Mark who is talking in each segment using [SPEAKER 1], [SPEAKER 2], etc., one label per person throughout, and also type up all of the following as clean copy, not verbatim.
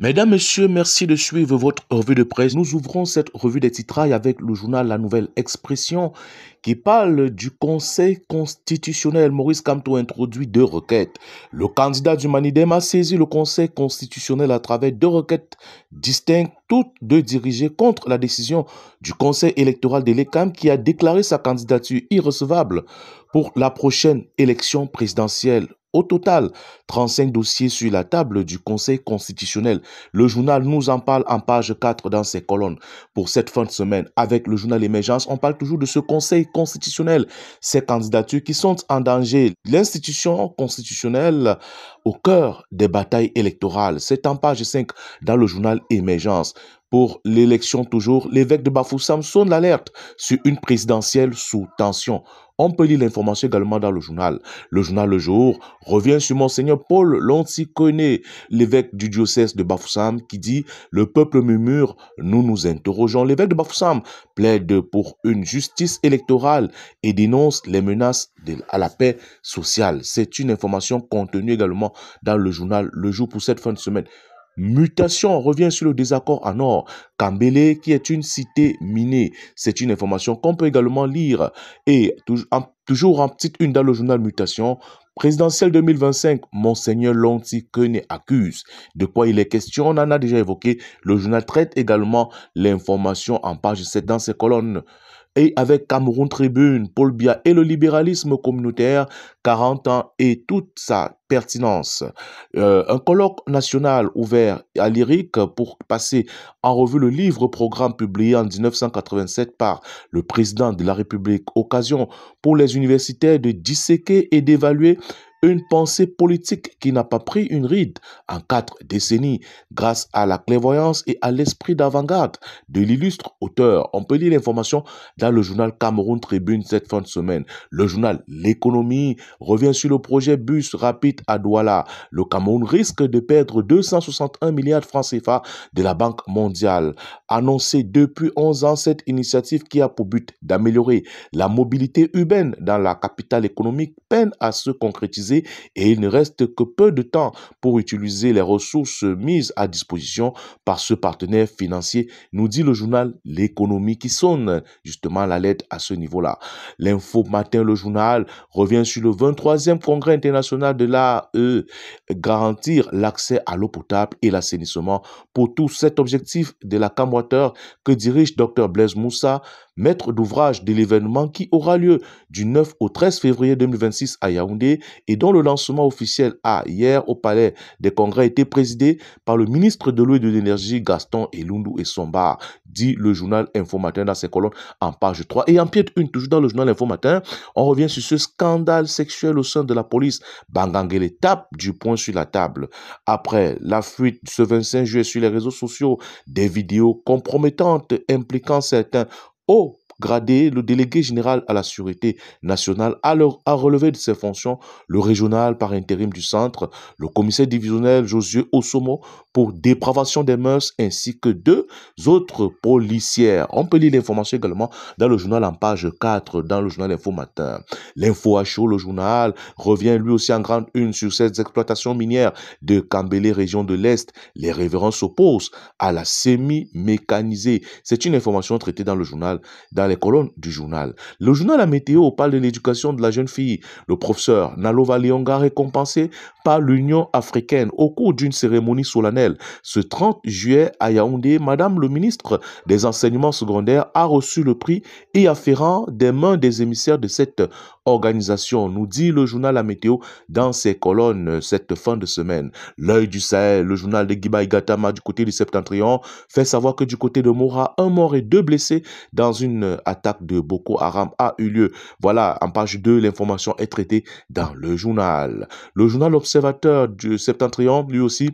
[SPEAKER 1] Mesdames, Messieurs, merci de suivre votre revue de presse. Nous ouvrons cette revue des titrailles avec le journal La Nouvelle Expression qui parle du Conseil constitutionnel. Maurice Kamto introduit deux requêtes. Le candidat du Manidem a saisi le Conseil constitutionnel à travers deux requêtes distinctes, toutes deux dirigées contre la décision du Conseil électoral de l'ECAM qui a déclaré sa candidature irrecevable pour la prochaine élection présidentielle. Au total, 35 dossiers sur la table du Conseil constitutionnel. Le journal nous en parle en page 4 dans ses colonnes. Pour cette fin de semaine, avec le journal Émergence, on parle toujours de ce Conseil constitutionnel, ces candidatures qui sont en danger. L'institution constitutionnelle au cœur des batailles électorales. C'est en page 5 dans le journal Émergence. Pour l'élection toujours, l'évêque de Bafoussam sonne l'alerte sur une présidentielle sous tension. On peut lire l'information également dans le journal. Le journal Le Jour revient sur Monseigneur Paul Lontikone, l'évêque du diocèse de Bafoussam, qui dit « Le peuple murmure, nous nous interrogeons ». L'évêque de Bafoussam plaide pour une justice électorale et dénonce les menaces à la paix sociale. C'est une information contenue également dans le journal Le Jour pour cette fin de semaine. Mutation revient sur le désaccord à Nord. Kambélé, qui est une cité minée. C'est une information qu'on peut également lire. Et toujours en petite une dans le journal Mutation, présidentielle 2025, Monseigneur Lontikone accuse. De quoi il est question, on en a déjà évoqué. Le journal traite également l'information en page 7 dans ses colonnes. Et avec Cameroun Tribune, Paul Biya et le libéralisme communautaire, 40 ans et toute sa pertinence. Un colloque national ouvert à Lyrique pour passer en revue le livre-programme publié en 1987 par le président de la République. Occasion pour les universitaires de disséquer et d'évaluer une pensée politique qui n'a pas pris une ride en 4 décennies grâce à la clairvoyance et à l'esprit d'avant-garde de l'illustre auteur. On peut lire l'information dans le journal Cameroun Tribune cette fin de semaine. Le journal L'économie revient sur le projet bus rapide à Douala. Le Cameroun risque de perdre 261 milliards de francs CFA de la Banque mondiale. Annoncé depuis 11 ans, cette initiative qui a pour but d'améliorer la mobilité urbaine dans la capitale économique peine à se concrétiser et il ne reste que peu de temps pour utiliser les ressources mises à disposition par ce partenaire financier, nous dit le journal L'économie qui sonne justement la lettre à ce niveau-là. L'info matin, le journal revient sur le 23e congrès international de l'AE, garantir l'accès à l'eau potable et l'assainissement pour tous. Cet objectif de la Cam Water que dirige Dr Blaise Moussa, maître d'ouvrage de l'événement qui aura lieu du 9 au 13 février 2026 à Yaoundé et dont le lancement officiel a hier au palais des congrès été présidé par le ministre de l'eau et de l'énergie Gaston Elundou Essomba, dit le journal Info Matin dans ses colonnes en page 3. Et en pied une, toujours dans le journal Info Matin, on revient sur ce scandale sexuel au sein de la police. Bangangele tape du poing sur la table. Après la fuite ce 25 juillet sur les réseaux sociaux, des vidéos compromettantes impliquant certains hauts gradé, le délégué général à la sécurité nationale a relevé de ses fonctions le régional par intérim du centre, le commissaire divisionnaire Josué Osomo pour dépravation des mœurs ainsi que deux autres policières. On peut lire l'information également dans le journal en page 4, dans le journal Info Matin. L'info à chaud, le journal, revient lui aussi en grande une sur ces exploitations minières de Kambélé, région de l'Est. Les révérends s'opposent à la semi-mécanisée. C'est une information traitée dans le journal, dans les colonnes du journal. Le journal La Météo parle de l'éducation de la jeune fille. Le professeur Nalova Leonga récompensé par l'Union africaine au cours d'une cérémonie solennelle. Ce 30 juillet à Yaoundé, Madame le ministre des enseignements secondaires a reçu le prix et afférent des mains des émissaires de cette organisation, nous dit le journal La Météo dans ses colonnes cette fin de semaine. L'œil du Sahel, le journal de Giba Igatama du côté du Septentrion, fait savoir que du côté de Moura, 1 mort et 2 blessés dans une attaque de Boko Haram a eu lieu. Voilà, en page 2, l'information est traitée dans le journal. Le journal Observateur du Septentrion, lui aussi,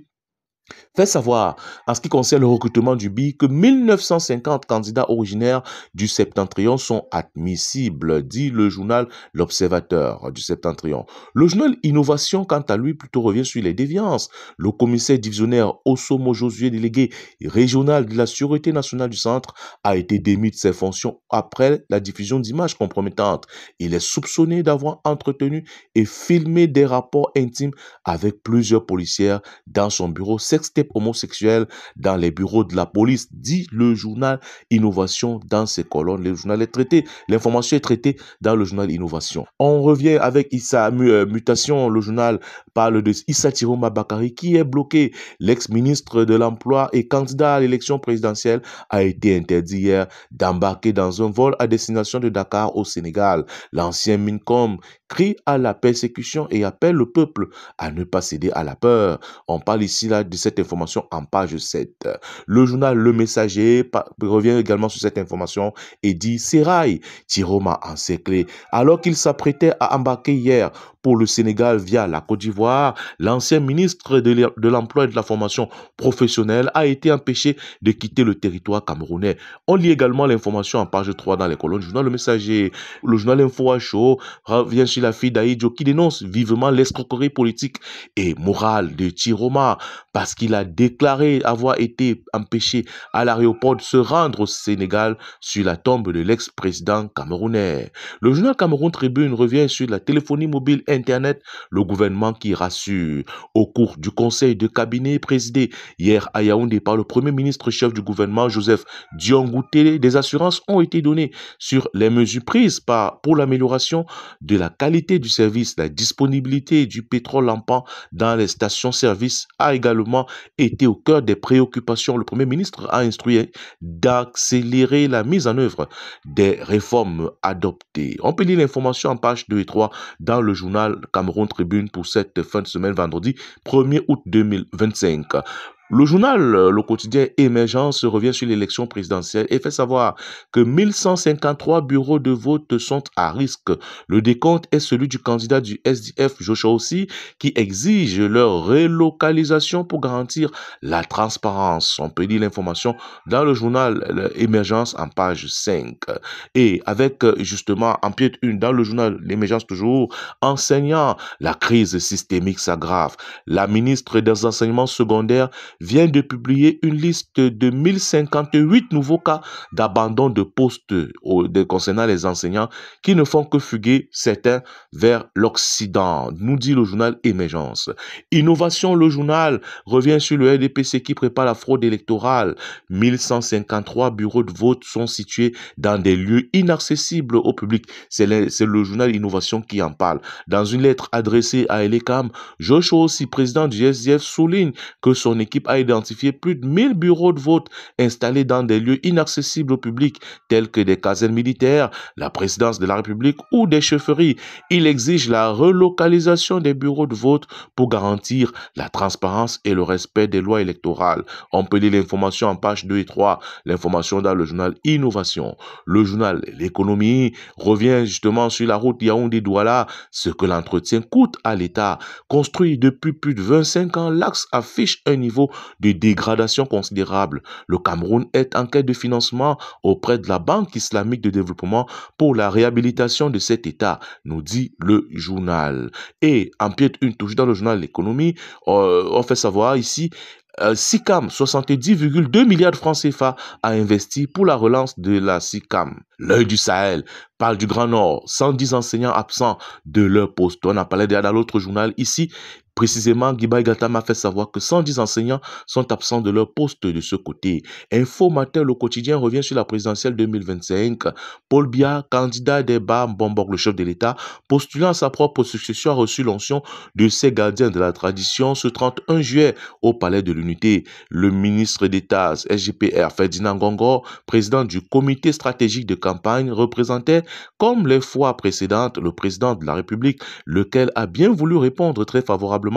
[SPEAKER 1] fait savoir, en ce qui concerne le recrutement du BI, que 1950 candidats originaires du Septentrion sont admissibles, dit le journal L'Observateur du Septentrion. Le journal Innovation, quant à lui, plutôt revient sur les déviances. Le commissaire divisionnaire Osomo Josué, délégué régional de la Sûreté nationale du Centre, a été démis de ses fonctions après la diffusion d'images compromettantes. Il est soupçonné d'avoir entretenu et filmé des rapports intimes avec plusieurs policières dans son bureau. sextape homosexuel dans les bureaux de la police, dit le journal Innovation dans ses colonnes. Le journal est traité, l'information est traitée dans le journal Innovation. On revient avec Issa Mutation. Le journal parle de Issa Tiroma Bakari qui est bloqué. L'ex-ministre de l'Emploi et candidat à l'élection présidentielle a été interdit hier d'embarquer dans un vol à destination de Dakar au Sénégal. L'ancien Mincom crie à la persécution et appelle le peuple à ne pas céder à la peur. On parle ici là de cette information en page 7. Le journal Le Messager revient également sur cette information et dit Serail Tiroma encerclé. Alors qu'il s'apprêtait à embarquer hier pour le Sénégal via la Côte d'Ivoire, l'ancien ministre de l'Emploi et de la Formation professionnelle a été empêché de quitter le territoire camerounais. On lit également l'information en page 3 dans les colonnes du journal Le Messager. Le journal Info à chaud revient sur la fille d'Aïdjo qui dénonce vivement l'escroquerie politique et morale de Tiroma parce qu'il a déclaré avoir été empêché à l'aéroport de se rendre au Sénégal sur la tombe de l'ex-président camerounais. Le journal Cameroun Tribune revient sur la téléphonie mobile Internet, le gouvernement qui rassure. Au cours du conseil de cabinet présidé hier à Yaoundé par le premier ministre chef du gouvernement Joseph Diongouté, des assurances ont été données sur les mesures prises pour l'amélioration de la qualité du service. La disponibilité du pétrole lampant dans les stations-service a également été au cœur des préoccupations. Le premier ministre a instruit d'accélérer la mise en œuvre des réformes adoptées. On peut lire l'information en page 2 et 3 dans le journal Cameroun Tribune pour cette fin de semaine, vendredi 1er août 2025. Le journal Le Quotidien Émergence revient sur l'élection présidentielle et fait savoir que 1153 bureaux de vote sont à risque. Le décompte est celui du candidat du SDF, Joshua Ossi, qui exige leur relocalisation pour garantir la transparence. On peut lire l'information dans le journal Émergence en page 5. Et avec justement en pied une dans le journal L'Émergence toujours, enseignant, la crise systémique s'aggrave. La ministre des enseignements secondaires vient de publier une liste de 1058 nouveaux cas d'abandon de postes concernant les enseignants qui ne font que fuguer certains vers l'Occident, nous dit le journal Émergence. Innovation, le journal revient sur le RDPC qui prépare la fraude électorale. 1153 bureaux de vote sont situés dans des lieux inaccessibles au public. C'est le journal Innovation qui en parle. Dans une lettre adressée à Elecam, Joshua Ossi, président du SDF, souligne que son équipe a identifié plus de 1000 bureaux de vote installés dans des lieux inaccessibles au public, tels que des casernes militaires, la présidence de la République ou des chefferies. Il exige la relocalisation des bureaux de vote pour garantir la transparence et le respect des lois électorales. On peut lire l'information en page 2 et 3, l'information dans le journal Innovation. Le journal L'économie revient justement sur la route Yaoundé-Douala, ce que l'entretien coûte à l'État. Construit depuis plus de 25 ans, l'axe affiche un niveau de dégradation considérable. Le Cameroun est en quête de financement auprès de la Banque islamique de développement pour la réhabilitation de cet État, nous dit le journal. Et en pied une touche dans le journal L'économie, on fait savoir ici SICAM, 70,2 milliards de francs CFA a investi pour la relance de la SICAM. L'œil du Sahel parle du Grand Nord, 110 enseignants absents de leur poste. On a parlé déjà dans l'autre journal ici. Précisément, Guiba Gatam a fait savoir que 110 enseignants sont absents de leur poste de ce côté. Info Matin, le quotidien revient sur la présidentielle 2025. Paul Biya, candidat des BAM, Bombok, le chef de l'État, postulant à sa propre succession, a reçu l'onction de ses gardiens de la tradition ce 31 juillet au Palais de l'Unité. Le ministre d'État SGPR, Ferdinand Ngongor, président du comité stratégique de campagne, représentait, comme les fois précédentes, le président de la République, lequel a bien voulu répondre très favorablement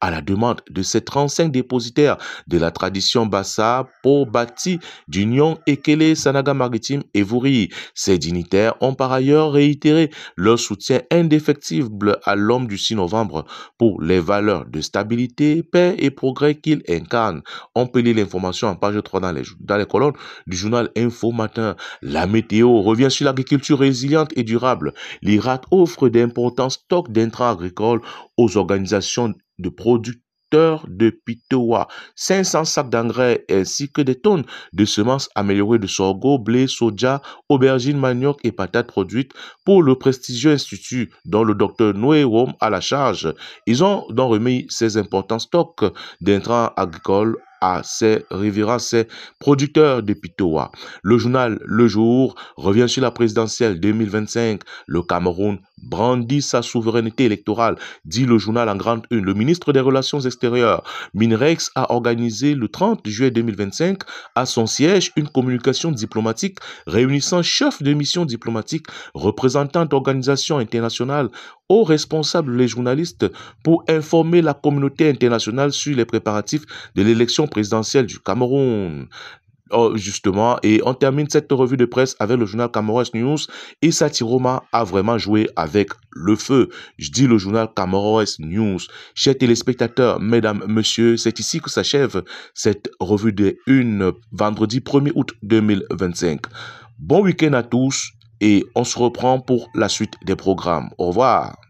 [SPEAKER 1] à la demande de ces 35 dépositaires de la tradition Bassa pour bâti d'Union Ekele Sanaga Maritime et Vouri. Ces dignitaires ont par ailleurs réitéré leur soutien indéfectible à l'homme du 6 novembre pour les valeurs de stabilité, paix et progrès qu'il incarne. On peut lire l'information en page 3 dans les colonnes du journal Info Matin. La météo revient sur l'agriculture résiliente et durable. L'IRAT offre d'importants stocks d'intrants agricoles aux organisations de producteurs producteurs de Pitoa. 500 sacs d'engrais ainsi que des tonnes de semences améliorées de sorgho, blé, soja, aubergines, manioc et patates produites pour le prestigieux institut dont le docteur Noé Wom a la charge. Ils ont donc remis ces importants stocks d'intrants agricoles à ces révérends, ces producteurs de Pitoa. Le journal Le Jour revient sur la présidentielle 2025. Le Cameroun brandit sa souveraineté électorale, dit le journal en grande une. Le ministre des Relations extérieures, Minrex, a organisé le 30 juillet 2025 à son siège une communication diplomatique réunissant chefs de mission diplomatique, représentants d'organisations internationales, hauts responsables, les journalistes, pour informer la communauté internationale sur les préparatifs de l'élection présidentielle du Cameroun. Oh, justement, et on termine cette revue de presse avec le journal Cameroun News. Et Satiroma a vraiment joué avec le feu. Je dis le journal Cameroun News. Chers téléspectateurs, mesdames, messieurs, c'est ici que s'achève cette revue de une vendredi 1er août 2025. Bon week-end à tous et on se reprend pour la suite des programmes. Au revoir.